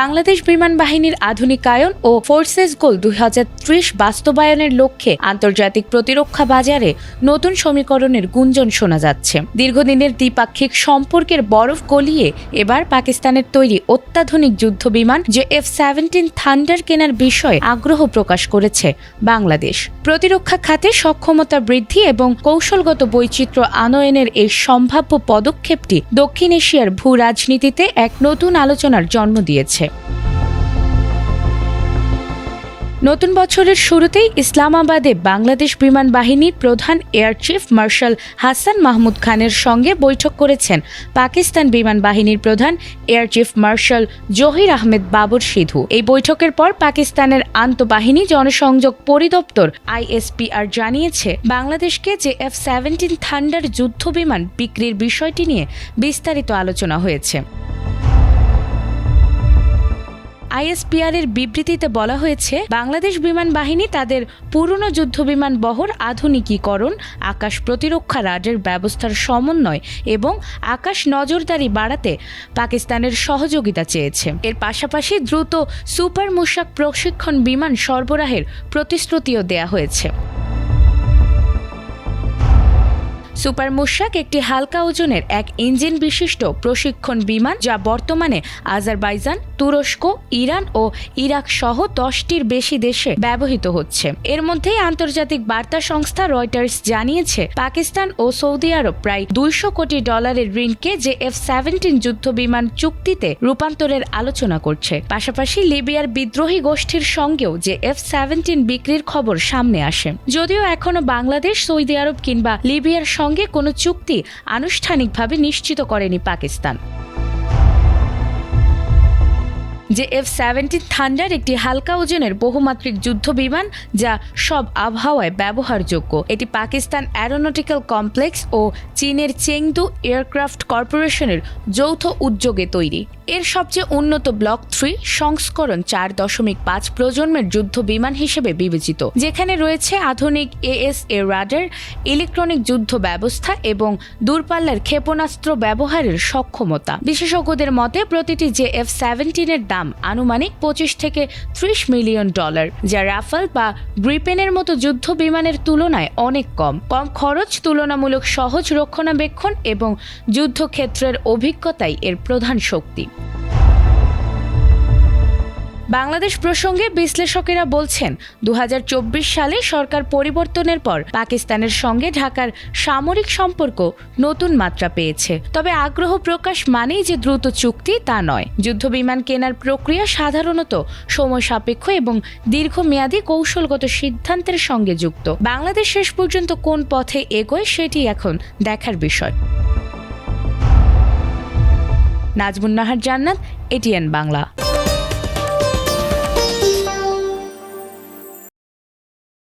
বাংলাদেশ বিমান বাহিনীর আধুনিকায়ন ও ফোর্সেস গোল 2030 বাস্তবায়নের লক্ষ্যে আন্তর্জাতিক প্রতিরক্ষা বাজারে নতুন সমীকরণের গুঞ্জন শোনা যাচ্ছে। দীর্ঘদিনের দ্বিপাক্ষিক সম্পর্কের বরফ গলিয়ে এবার পাকিস্তানের তৈরি অত্যাধুনিক যুদ্ধ বিমান F-17 থান্ডার কেনার বিষয়ে আগ্রহ প্রকাশ করেছে বাংলাদেশ। প্রতিরক্ষা খাতে সক্ষমতা বৃদ্ধি এবং কৌশলগত বৈচিত্র্য আনয়নের এই সম্ভাব্য পদক্ষেপটি দক্ষিণ এশিয়ার ভূ রাজনীতিতে এক নতুন আলোচনার জন্ম দিয়েছে। নতুন বছরের শুরুতেই ইসলামাবাদে বাংলাদেশ বিমান বাহিনীর প্রধান air chief marshal Hasan Mahmud খানের সঙ্গে বৈঠক করেছেন পাকিস্তান বিমান বাহিনীর প্রধান air chief marshal Zaheer Ahmed Babar Sidhu. এই বৈঠকের পর পাকিস্তানের আন্তঃবাহিনী জনসংযোগ পরিদপ্তর ISPR জানিয়েছে, বাংলাদেশকে F-17 থান্ডার যুদ্ধ বিমান বিক্রির বিষয়টি নিয়ে বিস্তারিত আলোচনা হয়েছে। ISPR এর বিবৃতিতে বলা হয়েছে, বাংলাদেশ বিমান বাহিনী তাদের পুরনো যুদ্ধবিমান বহর আধুনিকীকরণ, আকাশ প্রতিরক্ষা রাডার ব্যবস্থার সমন্বয় এবং আকাশ নজরদারি বাড়াতে পাকিস্তানের সহযোগিতা চেয়েছে। এর পাশাপাশি দ্রুত সুপার মুশাক প্রশিক্ষণ বিমান সরবরাহের প্রতিশ্রুতিও দেয়া হয়েছে। সুপার মুশাক একটি হালকা ওজনের এক ইঞ্জিন বিশিষ্ট প্রশিক্ষণ বিমান, যা বর্তমানে আজারবাইজান, তুরস্ক, ইরান ও ইরাক সহ 10টির বেশি দেশে ব্যবহৃত হচ্ছে। এর মধ্যেই আন্তর্জাতিক বার্তা সংস্থা রয়টার্স জানিয়েছে, পাকিস্তান ও সৌদি আরব প্রায় $200 কোটি ঋণকে F-17 যুদ্ধ বিমান চুক্তিতে রূপান্তরের আলোচনা করছে। পাশাপাশি লিবিয়ার বিদ্রোহী গোষ্ঠীর সঙ্গেও F-17 বিক্রির খবর সামনে আসে। যদিও এখনো বাংলাদেশ, সৌদি আরব কিংবা লিবিয়ার সঙ্গে কোনো চুক্তি আনুষ্ঠানিকভাবে নিশ্চিত করেনি পাকিস্তান। F-17 থান্ডার একটি হালকা ওজনের বহুমাত্রিক যুদ্ধ বিমান, যা সব আবহাওয়ায় ব্যবহারযোগ্য। এটি পাকিস্তান অ্যারোনটিক্যাল কমপ্লেক্স ও চীনের চেংদু এয়ারক্রাফট কর্পোরেশনের যৌথ উদ্যোগে তৈরি। এর সবচেয়ে উন্নত ব্লক 3 সংস্করণ 4.5 প্রজন্মের যুদ্ধ বিমান হিসেবে বিবেচিত, যেখানে রয়েছে আধুনিক ASA রাডার, ইলেকট্রনিক যুদ্ধ ব্যবস্থা এবং দূরপাল্লার ক্ষেপণাস্ত্র ব্যবহারের সক্ষমতা। বিশেষজ্ঞদের মতে প্রতিটি F-17 এর দাম আনুমানিক $25 থেকে $30 মিলিয়ন, যা রাফাল বা গ্রিপেনের মতো যুদ্ধ বিমানের তুলনায় অনেক কম খরচ, তুলনামূলক সহজ রক্ষণাবেক্ষণ এবং যুদ্ধক্ষেত্রের অভিজ্ঞতাই এর প্রধান শক্তি। বাংলাদেশ প্রসঙ্গে বিশ্লেষকেরা বলছেন, 2024 সালে সরকার পরিবর্তনের পর পাকিস্তানের সঙ্গে ঢাকার সামরিক সম্পর্ক নতুন মাত্রা পেয়েছে। তবে আগ্রহ প্রকাশ মানেই যে দ্রুত চুক্তি তা নয়। যুদ্ধবিমান কেনার প্রক্রিয়া সাধারণত সময় সাপেক্ষ এবং দীর্ঘমেয়াদী কৌশলগত সিদ্ধান্তের সঙ্গে যুক্ত। বাংলাদেশ শেষ পর্যন্ত কোন পথে এগোয় সেটি এখন দেখার বিষয়। নাজমুন নাহার জান্নাত, ATN বাংলা।